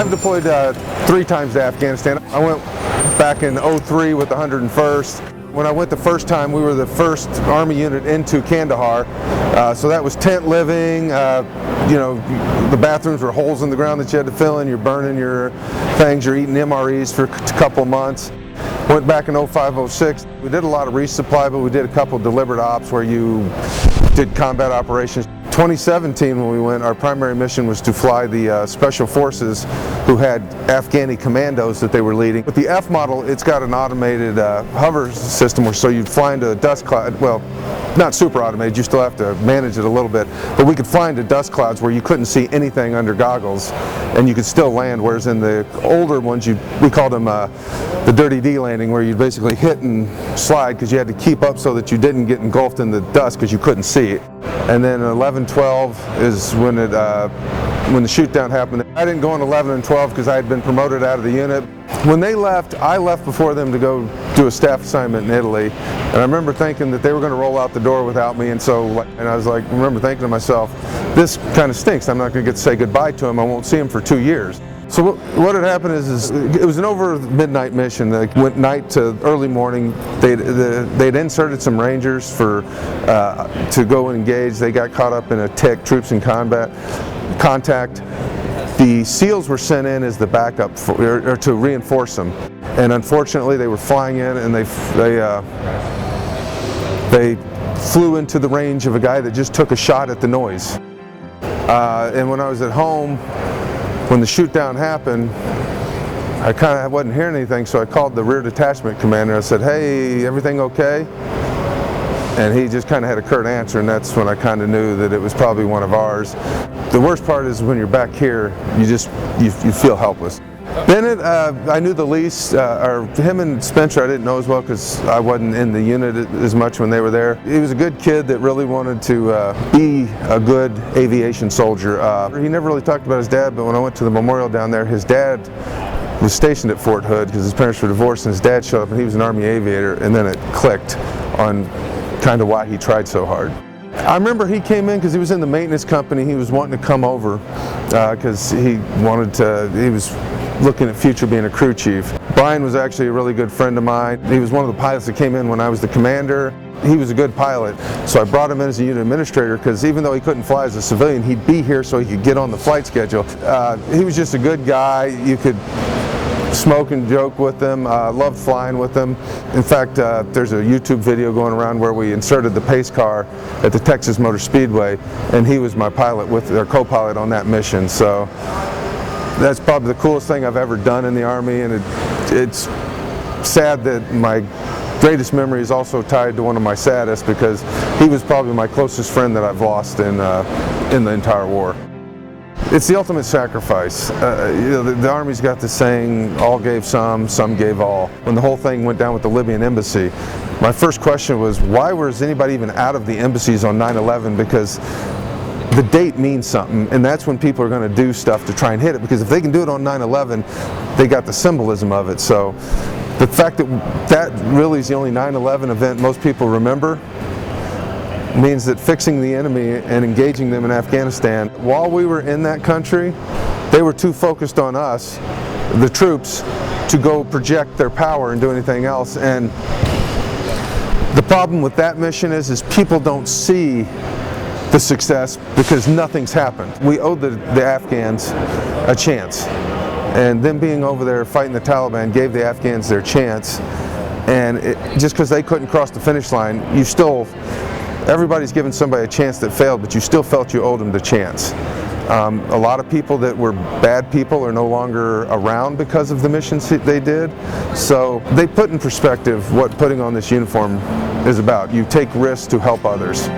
I've deployed 3 times to Afghanistan. I went back in '03 with the 101st. When I went the first time, we were the first Army unit into Kandahar. So that was tent living. You know, the bathrooms were holes in the ground that you had to fill in. You're burning your things. You're eating MREs for a couple months. Went back in '05, '06. We did a lot of resupply, but we did a couple deliberate ops where you did combat operations. 2017 when we went, our primary mission was to fly the special forces who had Afghani commandos that they were leading. With the F model, it's got an automated hover system, so you'd fly into a dust cloud. Well, not super automated, you still have to manage it a little bit, but we could fly into dust clouds where you couldn't see anything under goggles and you could still land, whereas in the older ones, we called them the dirty D landing, where you'd basically hit and slide because you had to keep up so that you didn't get engulfed in the dust because you couldn't see it. And then 11, 12 is when when the shoot down happened. I didn't go in 11 and 12 because I had been promoted out of the unit. When they left, I left before them to go do a staff assignment in Italy. And I remember thinking that they were going to roll out the door without me, and I was like, I remember thinking to myself, this kind of stinks. I'm not going to get to say goodbye to him. I won't see him for 2 years. So what had happened is it was an over midnight mission. They went night to early morning. They'd inserted some Rangers to go and engage. They got caught up in a TIC, troops in contact. The SEALs were sent in as the backup or to reinforce them. And unfortunately, they were flying in and they flew into the range of a guy that just took a shot at the noise. And when I was at home, when the shoot down happened, I kind of wasn't hearing anything, so I called the rear detachment commander. I said, "Hey, everything okay?" And he just kind of had a curt answer, and that's when I kind of knew that it was probably one of ours. The worst part is when you're back here, you feel helpless. Bennett, I knew the least, or him and Spencer I didn't know as well because I wasn't in the unit as much when they were there. He was a good kid that really wanted to be a good aviation soldier. He never really talked about his dad, but when I went to the memorial down there, his dad was stationed at Fort Hood because his parents were divorced, and his dad showed up and he was an Army aviator, and then it clicked on kind of why he tried so hard. I remember he came in because he was in the maintenance company. He was wanting to come over because he was looking at future being a crew chief. Brian was actually a really good friend of mine. He was one of the pilots that came in when I was the commander. He was a good pilot, so I brought him in as a unit administrator because even though he couldn't fly as a civilian, he'd be here so he could get on the flight schedule. He was just a good guy. You could smoke and joke with him, loved flying with him. In fact, there's a YouTube video going around where we inserted the pace car at the Texas Motor Speedway, and he was my pilot or co-pilot on that mission. So that's probably the coolest thing I've ever done in the Army, and it's sad that my greatest memory is also tied to one of my saddest because he was probably my closest friend that I've lost in the entire war. It's the ultimate sacrifice. You know, the Army's got this saying, all gave some gave all. When the whole thing went down with the Libyan embassy, my first question was, why was anybody even out of the embassies on 9/11? Because the date means something, and that's when people are going to do stuff to try and hit it, because if they can do it on 9/11, they got the symbolism of it. So the fact that that really is the only 9/11 event most people remember means that fixing the enemy and engaging them in Afghanistan, while we were in that country, they were too focused on us, the troops, to go project their power and do anything else. And the problem with that mission is people don't see the success because nothing's happened. We owed the Afghans a chance, and them being over there fighting the Taliban gave the Afghans their chance. And just because they couldn't cross the finish line, everybody's given somebody a chance that failed, but you still felt you owed them the chance. A lot of people that were bad people are no longer around because of the missions they did. So they put in perspective what putting on this uniform is about. You take risks to help others.